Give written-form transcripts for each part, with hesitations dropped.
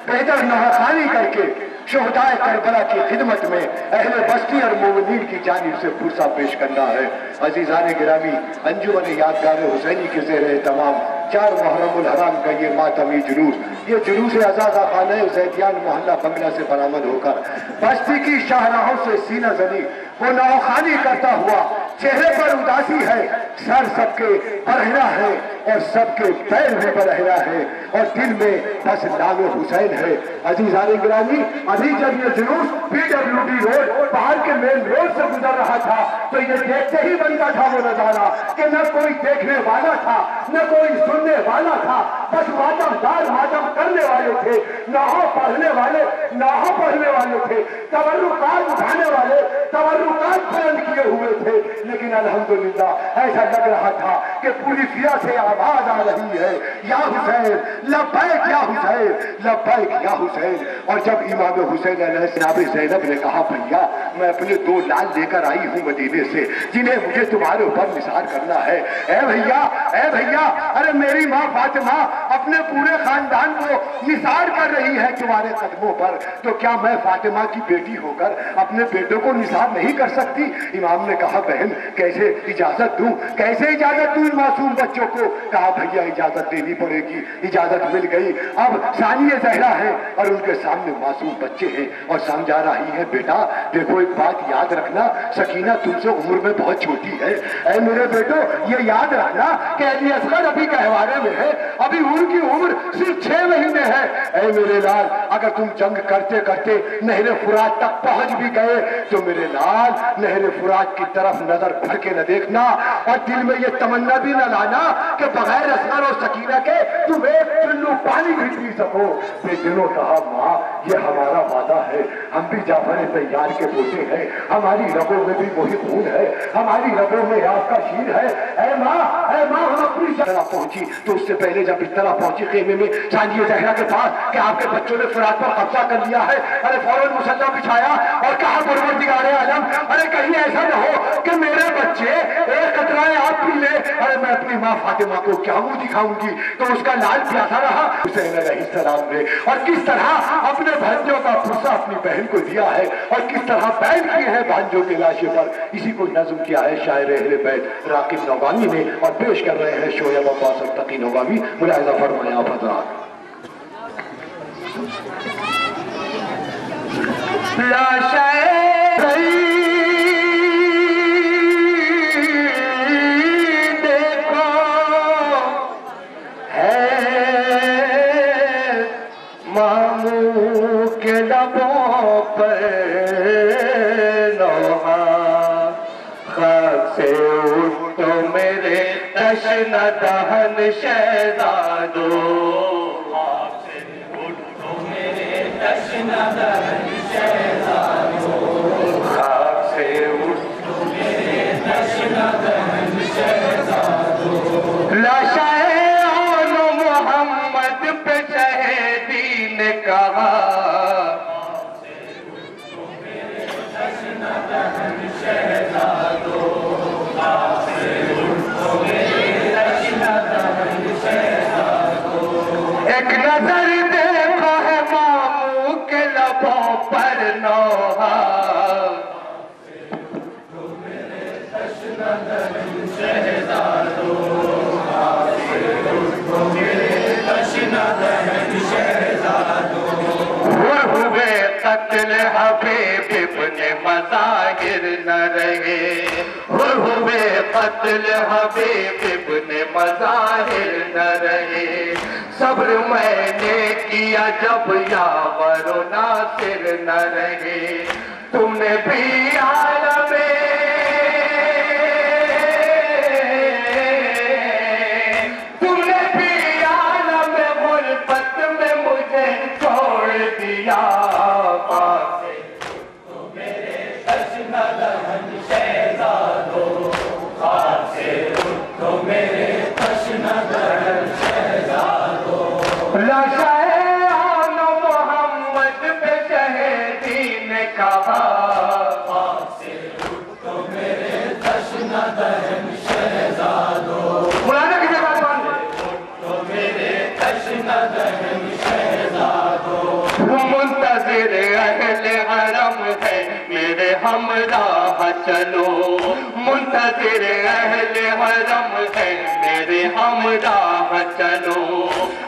बेहतर नहाखानी करके शोहदाए करबला की खिदमत में अहले बस्ती और मोमिनीन की जानिब से पुरसा पेश करना है। अजीजान गिरामी, अंजुमन यादगार हुसैनी के ज़ेरे तमाम 4 मुहर्रमुल हराम का ये मातमी जुलूस, ये जुलूस आज़ादा खाना ज़ैदियान मोहल्ला बंगला से बरामद होकर बस्ती की शाहराहों से सीना जनी वो नौखानी करता हुआ, चेहरे पर उदासी है, सर सबके बरहरा है और सबके पैर में बरहरा है और दिल में बस नाम हुसैन है। अजीज़ान गिरामी, अभी जब ये जुलूस PWD रोड बाहर के मेन रोड से गुजर रहा था तो ये देखते ही बनता था वो नजारा कि न कोई देखने वाला था न कोई सुनने वाला था, बस मातमदार मातम करने वाले थे, नाहों पढ़ने वाले नाहों पढ़ने वाले थे, तबर्रुकात उठाने वाले तबर्रुकात बुलंद किए हुए थे। लेकिन अल्हम्दुलिल्लाह ऐसा लग रहा था कि पूरी फिया से आवाज आ रही है, या हुसैन लब्बैक या हुसैन लब्बैक या हुसैन। और जब इमाम हुसैन जनाब ज़ैनब ने कहा, भैया मैं अपने 2 लाल लेकर आई हूँ मदीने से, जिन्हें मुझे तुम्हारे ऊपर निसार करना है। ए भैया, अरे मेरी माँ फातिमा अपने पूरे खानदान को निसार कर रही है तुम्हारे कदमों पर, तो क्या मैं फातिमा की बेटी होकर अपने बेटों को निसार नहीं कर सकती? इमाम ने कहा, बहन कैसे इजाजत दूं, कैसे इजाजत दूं इन मासूम बच्चों को? कहा, भैया इजाजत देनी पड़ेगी। इजाजत मिल गई। अब सानिया ज़हरा है और उनके सामने मासूम बच्चे हैं और समझा रही है, बेटा देखो एक बात याद रखना, सकीना तुमसे उम्र में बहुत छोटी है। ऐ मेरे बेटो ये याद रखना कि अली असगर अभी गहवारे में है, अभी उनकी उम्र सिर्फ 6 महीने है। ऐ मेरे लाल, अगर तुम जंग करते करते नहरे फुरात तक पहुंच भी गए तो मेरे लाल नहरे फुरात की तरफ नजर भर के न देखना और दिल में ये तमन्ना भी न लाना कि बगैर असगर और सकीना के तुम एक चुल्लू पानी भी पी सको। बेदिलों कहा, माँ ये हमारा वादा है, हम भी जाफर तैयार के पोते हैं, हमारी रगों में भी वही खून है, हमारी रगों में आपका शीर है। ऐ माँ हम अपनी तरह पहुंची तो उससे पहले जब इस तरह पहुंची खेमे में सानिया ज़हरा के पास कि आपके बच्चों ने फुरात पर कब्जा कर लिया है, अरे फौरन मुसल्ला बिछाया और कहा, परवरदिगारे आलम, अरे कहीं ऐसा न हो कि मेरे बच्चे एक कतराए आप पी ले। अरे मैं अपनी माँ फातिमा को क्या मुंह दिखाऊंगी? तो उसका लाल प्यासा रहा हुसैन अलैहिस्सलाम ने, और किस तरह अपने भांजों का पुरसा अपनी बहन को दिया है और किस तरह बैठ किए हैं भांजों के लाशे पर। इसी को नज्म किया है शायर अहले बैत राकिब नौगामी ने और पेश कर रहे हैं शोएब अब्बास तकी नौगामी। मुलाहिजा फरमाएं आप हज़रात। देखो है मामू के लबों पर नौहा, खाक से उठ तो मेरे तश्न दहन शहजादो, खाक से उठ तो मेरे तश्न दहन शहजादो, खाक से उठ तो मेरे तश्न दहन शहजादो। लाशाए आनो मोहम्मद पे शहीदी ने कहा, एक नजर देखो है मामू के लबों पर नौहा, हुए कत्ल हबीब इब्ने मज़ाहिर न रहे, हुए कत्ल हबीब इब्ने मज़ाहिर न रहे। सब्र मैंने किया जब यावर नासिर न रहे, तुमने भी आलमे गुरबत में मुझे छोड़ दिया। तो मेरे तश्न दहन शहजादो, से तो मेरे तश्न दहन शहजादो। लाशाए आनो मोहम्मद पे शहीदी ने कहा, से तो मेरे तश्न दहन शहजादो। मुलाना की जगह तो मेरे तश्न दहन शहजादो। मुंतज़िर अहले हरम है मेरे हमराह चलो, मुंतज़िर अहले हरम है मेरे हमराह चलो।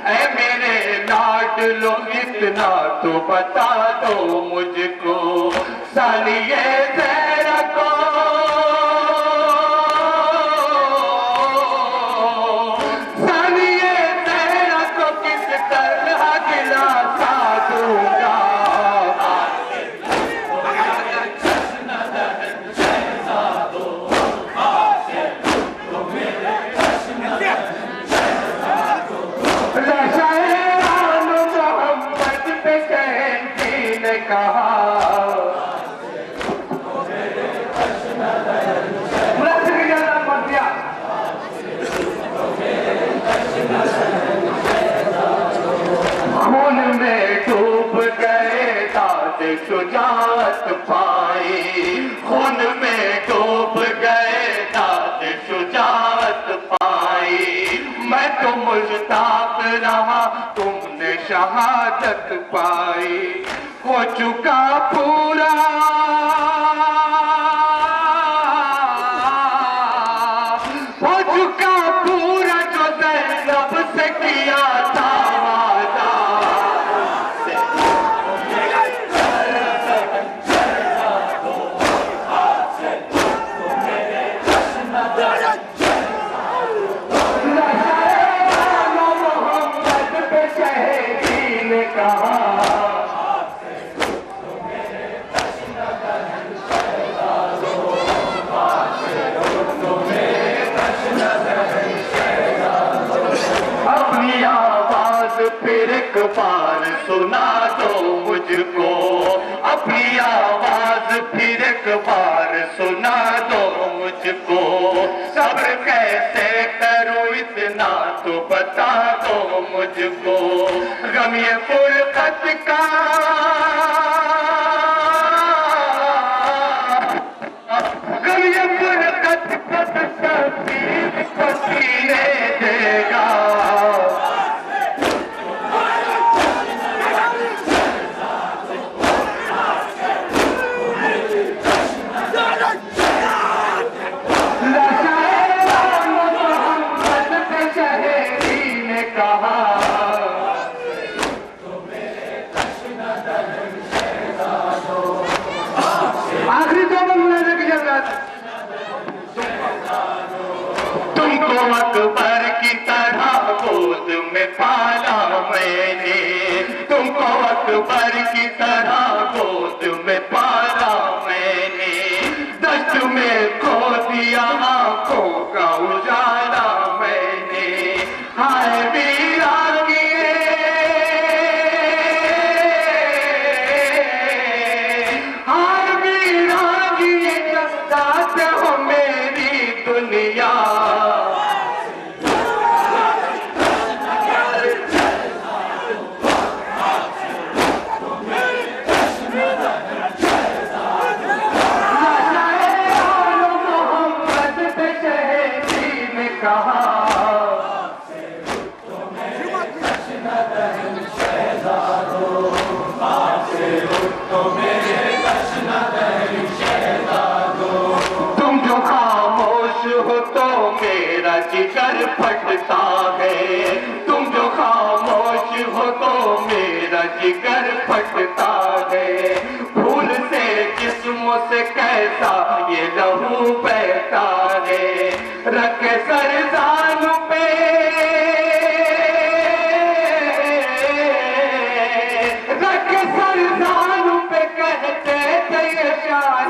ऐ मेरे लाडलो इतना तो बता दो मुझको, सालिए ज़हरा को किस तरह दिलासा दूंगा। मोहम्मद पे शहंशाह ने कहा, खून में डूब गए दाद शुजात पाई, खून में डूब गए दाद शुजात पाई। मैं तो मुश्ताक रहा तुमने शहादत पाई, हो चुका पूरा हो चुका पूरा जो ज़ैनब से किया था वादा। मोहम्मद पे शहंशाह ने कहा, अपनी आवाज फिर एक बार सुना दो मुझको, अपनी आवाज फिर एक बार सुना दो मुझको। सब्र कैसे करूं इतना तो बता दो मुझको, गम ये फुरकत का गम ये फुरकत का तकदीर को सीने देगा। मोहम्मद पे शहंशाह ने कहा, आखिरी दो मुलाज़े की जरूरत। तुमको अकबर की तरह गोद में पाला मैंने, तुमको अकबर की तरह गोद में पाला मैंने। दश्त में खो दिया आंखों का उजाला मैंने, हाय वीरानिए हाय वीरानिए, जब हो मेरी दुनिया। मोहम्मद पे शहंशाह ने कहा, तुम जो खामोश हो तो मेरा जिगर फटता है, तुम जो खामोश हो तो मेरा जिगर फटता है। भूल से जिस्म से कैसा ये लहू बहता है, रख सरदान पे रख सरदान पे कहते थे ये शान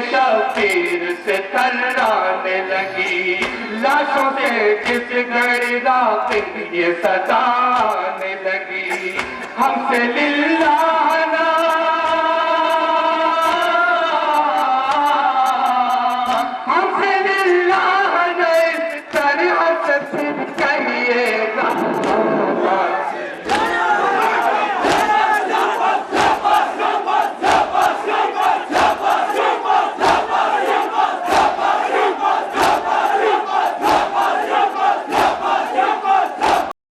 शबीर से थर्राने लगी, लाशों से किस घड़ी रात ये सताने लगी। हमसे लिल्लाह ना